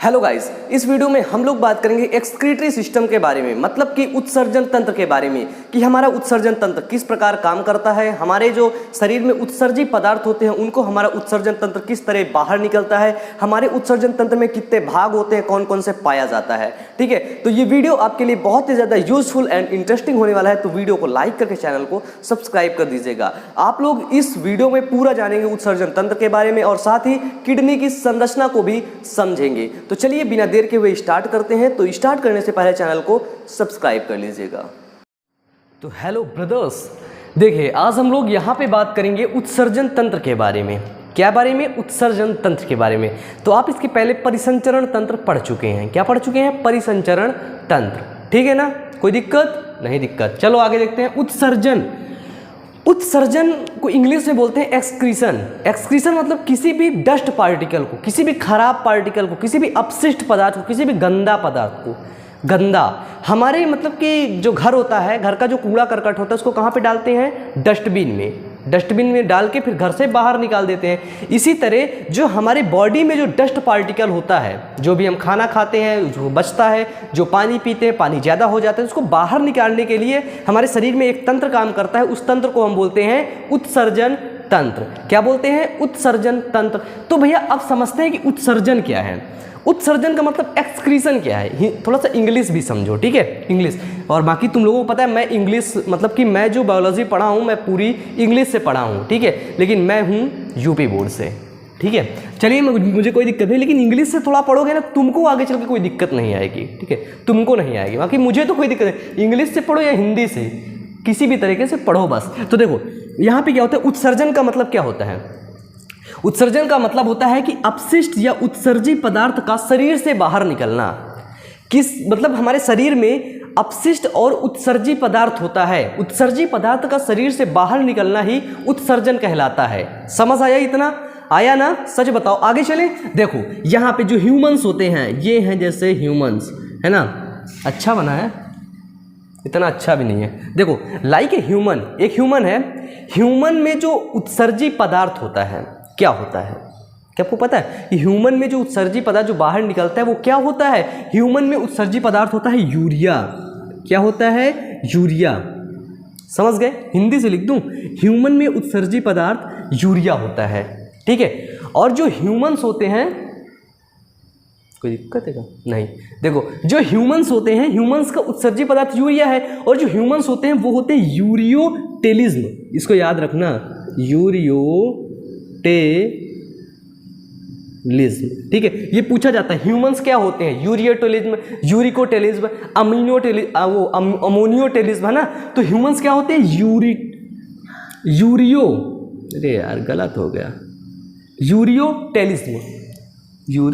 Hello guys, इस video में हम लोग बात करेंगे एक्सक्रीटरी सिस्टम के बारे में, मतलब कि उत्सर्जन तंत्र के बारे में कि हमारा उत्सर्जन तंत्र किस प्रकार काम करता है। हमारे जो शरीर में उत्सर्जी पदार्थ होते हैं उनको हमारा उत्सर्जन तंत्र किस तरह बाहर निकलता है, हमारे उत्सर्जन तंत्र में कितने भाग होते हैं, कौन कौन से पाया जाता है। ठीक है, तो ये वीडियो आपके लिए बहुत ही ज़्यादा यूजफुल एंड इंटरेस्टिंग होने वाला है, तो वीडियो को लाइक करके चैनल को सब्सक्राइब कर दीजिएगा। आप लोग इस वीडियो में पूरा जानेंगे उत्सर्जन तंत्र के बारे में और साथ ही किडनी की संरचना को भी समझेंगे। तो चलिए बिना देर के हुए स्टार्ट करते हैं। तो स्टार्ट करने से पहले चैनल को सब्सक्राइब कर लीजिएगा। तो हेलो ब्रदर्स, देखिए आज हम लोग यहाँ पे बात करेंगे उत्सर्जन तंत्र के बारे में। क्या बारे में? उत्सर्जन तंत्र के बारे में। तो आप इसके पहले परिसंचरण तंत्र पढ़ चुके हैं। क्या पढ़ चुके हैं? परिसंचरण तंत्र। ठीक है ना, कोई दिक्कत नहीं? दिक्कत। चलो आगे देखते हैं। उत्सर्जन, उत्सर्जन को इंग्लिश में बोलते हैं एक्सक्रीशन। एक्सक्रीशन मतलब किसी भी डस्ट पार्टिकल को, किसी भी खराब पार्टिकल को, किसी भी अपशिष्ट पदार्थ को, किसी भी गंदा पदार्थ को, गंदा हमारे मतलब कि जो घर होता है, घर का जो कूड़ा करकट होता है उसको कहाँ पे डालते हैं? डस्टबिन में। डस्टबिन में डाल के फिर घर से बाहर निकाल देते हैं। इसी तरह जो हमारे बॉडी में जो डस्ट पार्टिकल होता है, जो भी हम खाना खाते हैं, जो बचता है, जो पानी पीते हैं, पानी ज़्यादा हो जाता है, उसको बाहर निकालने के लिए हमारे शरीर में एक तंत्र काम करता है। उस तंत्र को हम बोलते हैं उत्सर्जन तंत्र। क्या बोलते हैं? उत्सर्जन तंत्र। तो भैया अब समझते हैं कि उत्सर्जन क्या है। उत्सर्जन का मतलब एक्सक्रीशन क्या है। थोड़ा सा इंग्लिश भी समझो, ठीक है? इंग्लिश। और बाकी तुम लोगों को पता है मैं इंग्लिश मतलब कि मैं जो बायोलॉजी पढ़ा हूँ मैं पूरी इंग्लिश से पढ़ा हूँ, ठीक है? लेकिन मैं हूँ यूपी बोर्ड से, ठीक है? चलिए मुझे कोई दिक्कत नहीं, लेकिन इंग्लिश से थोड़ा पढ़ोगे ना तुमको आगे चल के कोई दिक्कत नहीं आएगी, ठीक है? तुमको नहीं आएगी, बाकी मुझे तो कोई दिक्कत नहीं। इंग्लिश से पढ़ो या हिंदी से, किसी भी तरीके से पढ़ो बस। तो देखो यहाँ पे क्या होता है, उत्सर्जन का मतलब क्या होता है? उत्सर्जन का मतलब होता है कि अपशिष्ट या उत्सर्जी पदार्थ का शरीर से बाहर निकलना। किस मतलब हमारे शरीर में अपशिष्ट और उत्सर्जी पदार्थ होता है, उत्सर्जी पदार्थ का शरीर से बाहर निकलना ही उत्सर्जन कहलाता है। समझ आया? इतना आया ना? सच बताओ, आगे चले। देखो यहाँ पे जो ह्यूमंस होते हैं, ये हैं जैसे ह्यूमंस, है ना? अच्छा बना है, इतना अच्छा भी नहीं है। देखो लाइक ए ह्यूमन, एक ह्यूमन है। ह्यूमन में जो उत्सर्जी पदार्थ होता है क्या होता है? क्या आपको पता है कि ह्यूमन में जो उत्सर्जी पदार्थ जो बाहर निकलता है वो क्या होता है? ह्यूमन में उत्सर्जी पदार्थ होता है यूरिया। क्या होता है? यूरिया। समझ गए? हिंदी से लिख दूं, ह्यूमन में उत्सर्जी पदार्थ यूरिया होता है, ठीक है? और जो ह्यूमंस होते हैं, कोई दिक्कत है क्या? नहीं। देखो जो ह्यूमंस होते हैं, ह्यूमंस का उत्सर्जी पदार्थ यूरिया है, और जो ह्यूमंस होते हैं वो होते हैं यूरियोटेलिज्म। इसको याद रखना, यूरियोटेलिज्म, ठीक है? ये पूछा जाता है ह्यूमंस क्या होते हैं। यूरियोटेलिज्म, यूरिकोटेलिज्म, अमोनियोटेलिज्म, है ना? तो ह्यूमंस क्या होते हैं? यूरियो, अरे यार गलत हो गया, यूरियोटेलिज्म,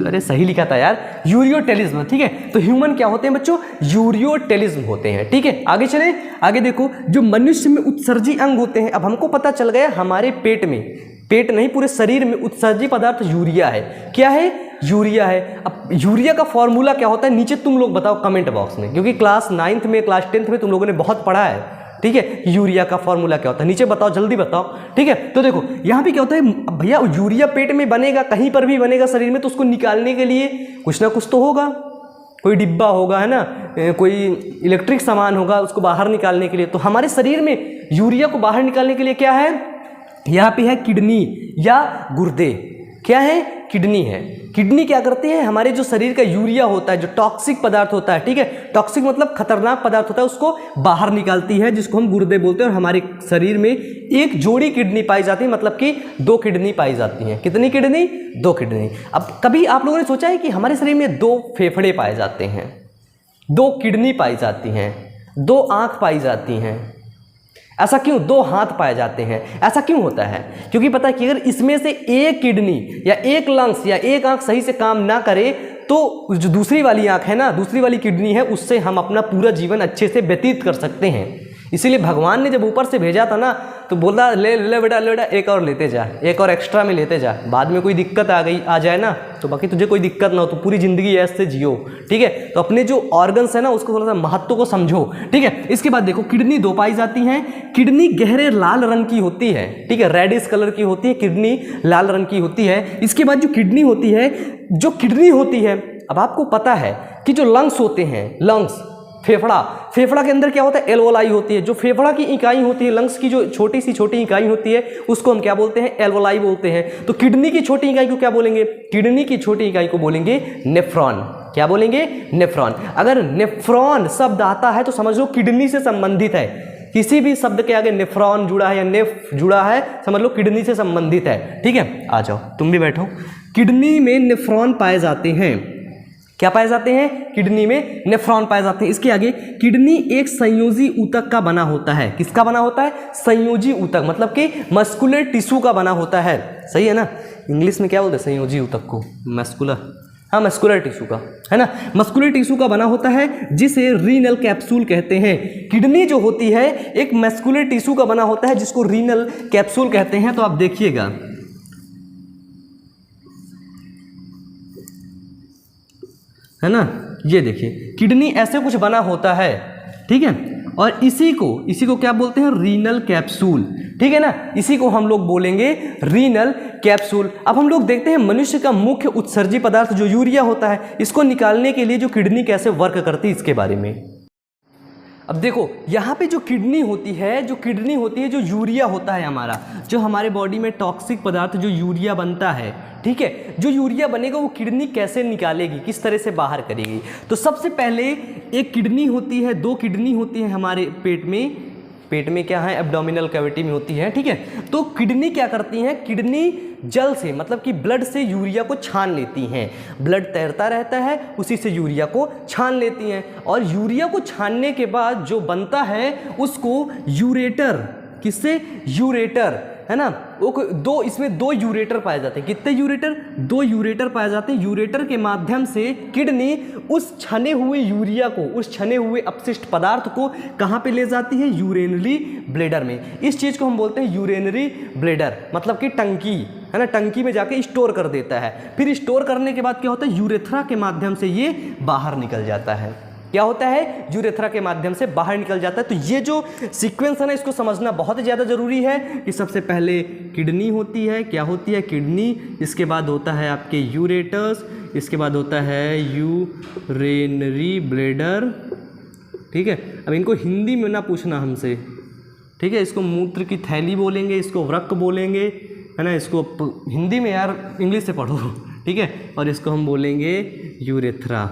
अरे सही लिखा था यार, यूरियोटेलिज्म, ठीक है? तो ह्यूमन क्या होते हैं बच्चों? यूरियोटेलिज्म होते हैं, ठीक है? आगे चले। आगे देखो जो मनुष्य में उत्सर्जी अंग होते हैं, अब हमको पता चल गया हमारे पेट में, पेट नहीं पूरे शरीर में उत्सर्जी पदार्थ यूरिया है। क्या है? यूरिया है। अब यूरिया का फॉर्मूला क्या होता है नीचे तुम लोग बताओ कमेंट बॉक्स में, क्योंकि क्लास 9th में, क्लास 10th में तुम लोगों ने बहुत पढ़ा है, ठीक है? यूरिया का फॉर्मूला क्या होता है नीचे बताओ, जल्दी बताओ, ठीक है? तो देखो यहाँ पे क्या होता है भैया, यूरिया पेट में बनेगा, कहीं पर भी बनेगा शरीर में, तो उसको निकालने के लिए कुछ ना कुछ तो होगा, कोई डिब्बा होगा, है ना? कोई इलेक्ट्रिक सामान होगा उसको बाहर निकालने के लिए। तो हमारे शरीर में यूरिया को बाहर निकालने के लिए क्या है? यहाँ पे है किडनी या गुर्दे। क्या है? किडनी है। किडनी क्या करती है? हमारे जो शरीर का यूरिया होता है, जो टॉक्सिक पदार्थ होता है, ठीक है? टॉक्सिक मतलब खतरनाक पदार्थ होता है, उसको बाहर निकालती है, जिसको हम गुर्दे बोलते हैं। और हमारे शरीर में एक जोड़ी किडनी पाई जाती है, मतलब कि 2 किडनी पाई जाती हैं। कितनी किडनी? 2 किडनी। अब कभी आप लोगों ने सोचा है कि हमारे शरीर में 2 फेफड़े पाए जाते हैं, 2 किडनी पाई जाती हैं, 2 आँख पाई जाती हैं? ऐसा क्यों? 2 हाथ पाए जाते हैं, ऐसा क्यों होता है? क्योंकि पता है कि अगर इसमें से एक किडनी या एक लंग्स या एक आंख सही से काम ना करे तो जो दूसरी वाली आंख है ना, दूसरी वाली किडनी है, उससे हम अपना पूरा जीवन अच्छे से व्यतीत कर सकते हैं। इसीलिए भगवान ने जब ऊपर से भेजा था ना तो बोला ले ले बेटा, ले बेटा, एक और लेते जा, एक और एक्स्ट्रा में लेते जा, बाद में कोई दिक्कत आ जाए ना तो बाकी तुझे कोई दिक्कत ना हो, तो पूरी ज़िंदगी ऐसे जियो, ठीक है? तो अपने जो ऑर्गन्स है ना उसको थोड़ा सा महत्व को समझो, ठीक है? इसके बाद देखो किडनी 2 पाई जाती हैं। किडनी गहरे लाल रंग की होती है, ठीक है? रेडिश कलर की होती है, किडनी लाल रंग की होती है। इसके बाद जो किडनी होती है अब आपको पता है कि जो लंग्स होते हैं, लंग्स, फेफड़ा के अंदर क्या होता है, एल्वोलाई होती है। जो फेफड़ा की इकाई होती है, लंग्स की जो छोटी इकाई होती है, उसको हम क्या बोलते हैं, एल्वोलाई बोलते हैं। तो किडनी की छोटी इकाई को क्या बोलेंगे, किडनी की छोटी इकाई को बोलेंगे नेफ्रॉन। क्या बोलेंगे, नेफ्रॉन। अगर नेफ्रॉन शब्द आता है तो समझ लो किडनी से संबंधित है। किसी भी शब्द के आगे नेफ्रॉन जुड़ा है या नेफ जुड़ा है, समझ लो किडनी से संबंधित है। ठीक है, आ जाओ तुम भी बैठो। किडनी में नेफ्रॉन पाए जाते हैं। क्या पाए जाते हैं, किडनी में नेफ्रॉन पाए जाते हैं। इसके आगे किडनी एक संयोजी ऊतक का बना होता है। किसका बना होता है, संयोजी ऊतक, मतलब कि मस्कुलर टिश्यू का बना होता है। सही है ना, इंग्लिश में क्या बोलते हैं संयोजी ऊतक को, मस्कुलर, हाँ मस्कुलर टिश्यू का, है ना, मस्कुलर टिश्यू का बना होता है, जिसे रीनल कैप्सूल कहते हैं। किडनी जो होती है एक मस्कुलर टिश्यू का बना होता है, जिसको रीनल कैप्सूल कहते हैं। तो आप देखिएगा, है ना, ये देखिए किडनी ऐसे कुछ बना होता है। ठीक है, और इसी को क्या बोलते हैं, रीनल कैप्सूल। ठीक है ना, इसी को हम लोग बोलेंगे रीनल कैप्सूल। अब हम लोग देखते हैं मनुष्य का मुख्य उत्सर्जी पदार्थ जो यूरिया होता है, इसको निकालने के लिए जो किडनी कैसे वर्क करती है इसके बारे में। अब देखो यहाँ पे जो किडनी होती है, जो यूरिया होता है हमारा, जो हमारे बॉडी में टॉक्सिक पदार्थ जो यूरिया बनता है, ठीक है, जो यूरिया बनेगा वो किडनी कैसे निकालेगी, किस तरह से बाहर करेगी। तो सबसे पहले एक किडनी होती है, दो किडनी होती है हमारे पेट में क्या है, एब्डोमिनल कैविटी में होती है। ठीक है, तो किडनी क्या करती हैं, किडनी जल से, मतलब कि ब्लड से यूरिया को छान लेती हैं। ब्लड तैरता रहता है, उसी से यूरिया को छान लेती हैं, और यूरिया को छानने के बाद जो बनता है उसको यूरेटर, किससे, यूरेटर, है ना, वो इसमें दो यूरेटर पाए जाते हैं। कितने यूरेटर, दो यूरेटर पाए जाते हैं। यूरेटर के माध्यम से किडनी उस छने हुए यूरिया को, उस छने हुए अपशिष्ट पदार्थ को कहाँ पे ले जाती है, यूरेनरी ब्लेडर में। इस चीज़ को हम बोलते हैं यूरेनरी ब्लेडर, मतलब कि टंकी, है ना, टंकी में जाके स्टोर कर देता है। फिर स्टोर करने के बाद क्या होता है, यूरेथ्रा के माध्यम से ये बाहर निकल जाता है। क्या होता है, यूरेथ्रा के माध्यम से बाहर निकल जाता है। तो ये जो सीक्वेंस है ना, इसको समझना बहुत ज़्यादा जरूरी है कि सबसे पहले किडनी होती है, क्या होती है, किडनी, इसके बाद होता है आपके यूरेटर्स, इसके बाद होता है यूरेनरी ब्लेडर। ठीक है, अब इनको हिंदी में ना पूछना हमसे, ठीक है, इसको मूत्र की थैली बोलेंगे, इसको वृक्क बोलेंगे, है ना, इसको हिंदी में यार इंग्लिश से पढ़ो, ठीक है, और इसको हम बोलेंगे यूरेथ्रा।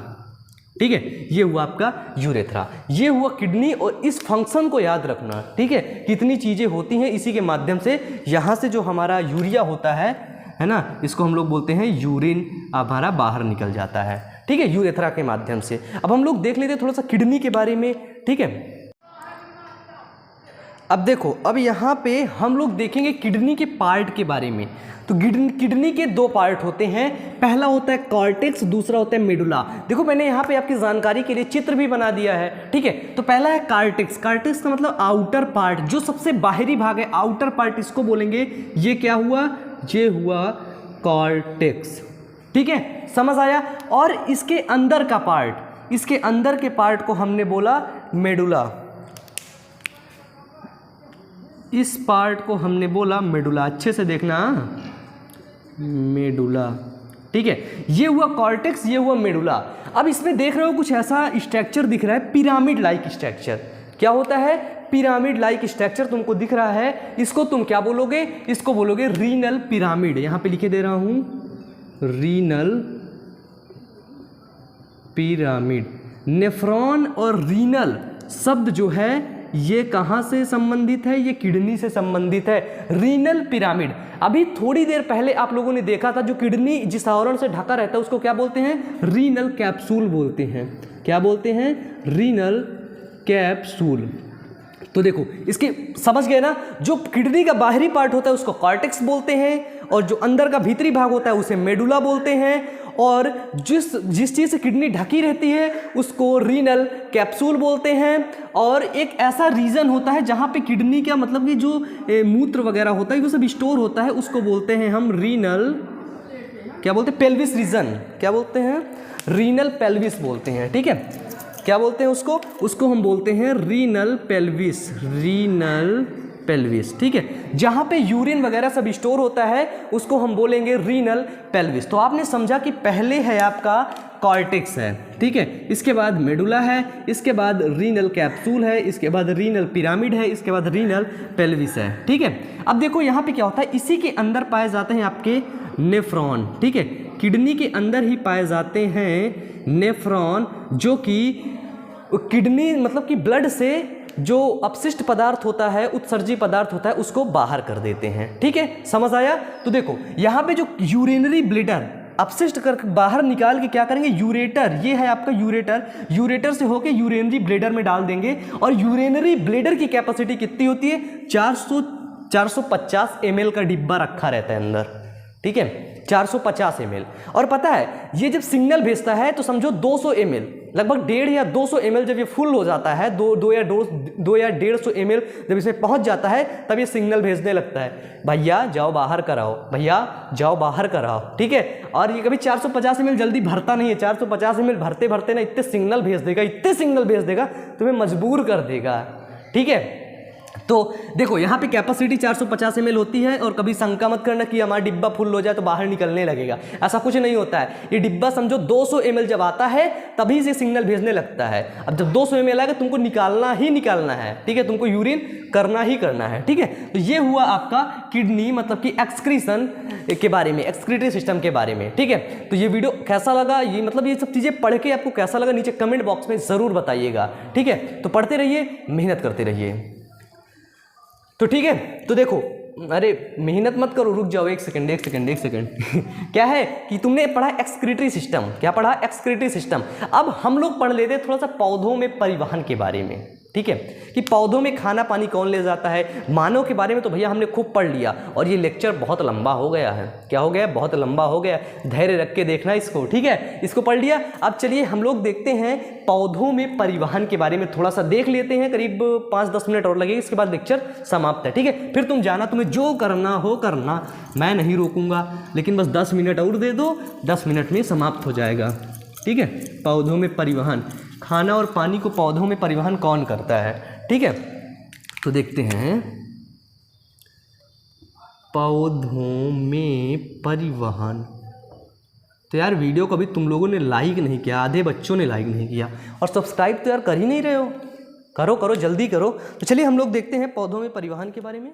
ठीक है, ये हुआ आपका यूरेथ्रा, ये हुआ किडनी। और इस फंक्शन को याद रखना, ठीक है, कितनी चीज़ें होती हैं, इसी के माध्यम से यहाँ से जो हमारा यूरिया होता है ना, इसको हम लोग बोलते हैं यूरिन, हमारा बाहर निकल जाता है। ठीक है, यूरेथ्रा के माध्यम से। अब हम लोग देख लेते हैं थोड़ा सा किडनी के बारे में। ठीक है, अब देखो, अब यहाँ पे हम लोग देखेंगे किडनी के पार्ट के बारे में। तो किडनी के दो पार्ट होते हैं, पहला होता है कॉर्टेक्स, दूसरा होता है मेडुला। देखो मैंने यहाँ पे आपकी जानकारी के लिए चित्र भी बना दिया है। ठीक है, तो पहला है कॉर्टेक्स। कॉर्टेक्स का मतलब आउटर पार्ट, जो सबसे बाहरी भाग है, आउटर पार्ट इसको बोलेंगे। ये क्या हुआ, ये हुआ कॉर्टेक्स। ठीक है, समझ आया। और इसके अंदर का पार्ट, इसके अंदर के पार्ट को हमने बोला मेडुला। इस पार्ट को हमने बोला मेडुला। अच्छे से देखना, मेडुला। ठीक है, ये हुआ कॉर्टेक्स, ये हुआ मेडुला। अब इसमें देख रहे हो कुछ ऐसा स्ट्रक्चर दिख रहा है, पिरामिड लाइक स्ट्रक्चर। क्या होता है, पिरामिड लाइक स्ट्रक्चर तुमको दिख रहा है। इसको तुम क्या बोलोगे, इसको बोलोगे रीनल पिरामिड। यहां पे लिखे दे रहा हूं, रीनल पिरामिड। नेफ्रॉन और रीनल शब्द जो है ये कहाँ से संबंधित है, ये किडनी से संबंधित है। Renal pyramid. अभी थोड़ी देर पहले आप लोगों ने देखा था, जो किडनी जिस आवरण से ढका रहता है उसको क्या बोलते हैं, रीनल कैप्सूल बोलते हैं। क्या बोलते हैं, रीनल कैप्सूल। तो देखो इसके समझ गए ना, जो किडनी का बाहरी पार्ट होता है उसको कॉर्टेक्स बोलते हैं, और जो अंदर का भीतरी भाग होता है उसे मेडुला बोलते हैं, और जिस चीज़ से किडनी ढकी रहती है उसको रीनल कैप्सूल बोलते हैं। और एक ऐसा रीजन होता है जहाँ पे किडनी का मतलब कि जो मूत्र वगैरह होता है वो सब स्टोर होता है, उसको बोलते हैं हम रीनल, क्या बोलते हैं, पेल्विस रीजन। क्या बोलते हैं, रीनल पेल्विस बोलते हैं। ठीक है, क्या बोलते हैं उसको हम बोलते हैं रीनल पेल्विस, रीनल पेल्विस। ठीक है, जहाँ पे यूरिन वगैरह सब स्टोर होता है उसको हम बोलेंगे रीनल पेल्विस। तो आपने समझा कि पहले है आपका कॉर्टेक्स है, ठीक है। इसके बाद मेडुला है, इसके बाद रीनल कैप्सूल है, इसके बाद रीनल पिरामिड है, इसके बाद रीनल पेल्विस है, ठीक है। अब देखो यहाँ पे क्या होता है, इसी के अंदर पाए जाते हैं आपके नेफ्रॉन, ठीक है। किडनी के अंदर ही पाए जाते हैं नेफ्रॉन, जो कि किडनी मतलब कि ब्लड से जो अपशिष्ट पदार्थ होता है, उत्सर्जी पदार्थ होता है, उसको बाहर कर देते हैं, ठीक है। समझ आया? तो देखो यहाँ पे जो यूरिनरी ब्लैडर अपशिष्ट कर बाहर निकाल के क्या करेंगे, यूरेटर, ये है आपका यूरेटर, यूरेटर से होके यूरिनरी ब्लैडर में डाल देंगे। और यूरिनरी ब्लैडर की कैपेसिटी कितनी होती है, 450 ml का डिब्बा रखा रहता है अंदर, ठीक है, 450 ml। और पता है ये जब सिग्नल भेजता है तो समझो 200 ml, लगभग 1.5 या 200 ml जब ये फुल हो जाता है, 2 या 150 ml जब इसमें पहुंच जाता है, तब ये सिग्नल भेजने लगता है, भैया जाओ बाहर कराओ, भैया जाओ बाहर कराओ, ठीक है। और ये कभी 450 ml जल्दी भरता नहीं है, 450 ml भरते भरते ना इतने सिग्नल भेज देगा, इतने सिग्नल भेज देगा, तुम्हें मजबूर कर देगा, ठीक है। तो देखो यहाँ पे कैपेसिटी 450 ml होती है, और कभी शंका मत करना कि हमारा डिब्बा फुल हो जाए तो बाहर निकलने लगेगा, ऐसा कुछ नहीं होता है। ये डिब्बा समझो 200 ml जब आता है तभी से सिग्नल भेजने लगता है। अब जब 200 ml आएगा तुमको निकालना ही निकालना है, ठीक है, तुमको यूरिन करना ही करना है, ठीक है। तो ये हुआ आपका किडनी मतलब कि एक्सक्रीशन के बारे में, एक्सक्रीटरी सिस्टम के बारे में, ठीक है। तो ये वीडियो कैसा लगा, ये मतलब ये सब चीज़ें पढ़ के आपको कैसा लगा, नीचे कमेंट बॉक्स में ज़रूर बताइएगा, ठीक है। तो पढ़ते रहिए, मेहनत करते रहिए, तो ठीक है। तो देखो, अरे मेहनत मत करो, रुक जाओ, एक सेकंड क्या है कि तुमने पढ़ा एक्सक्रीटरी सिस्टम, क्या पढ़ा, एक्सक्रीटरी सिस्टम। अब हम लोग पढ़ लेते थोड़ा सा पौधों में परिवहन के बारे में, ठीक है, कि पौधों में खाना पानी कौन ले जाता है। मानव के बारे में तो भैया हमने खूब पढ़ लिया, और ये लेक्चर बहुत लंबा हो गया है, क्या हो गया, बहुत लंबा हो गया, धैर्य रख के देखना इसको, ठीक है। इसको पढ़ लिया, अब चलिए हम लोग देखते हैं पौधों में परिवहन के बारे में, थोड़ा सा देख लेते हैं, करीब 5-10 मिनट और लगेगी, इसके बाद लेक्चर समाप्त है, ठीक है। फिर तुम जाना, तुम्हें जो करना हो करना, मैं नहीं रोकूंगा, लेकिन बस 10 मिनट और दे दो, 10 मिनट में समाप्त हो जाएगा, ठीक है। पौधों में परिवहन, खाना और पानी को पौधों में परिवहन कौन करता है, ठीक है। तो देखते हैं पौधों में परिवहन। तो यार वीडियो को अभी तुम लोगों ने लाइक नहीं किया, आधे बच्चों ने लाइक नहीं किया, और सब्सक्राइब तो यार कर ही नहीं रहे हो, करो करो जल्दी करो। तो चलिए हम लोग देखते हैं पौधों में परिवहन के बारे में।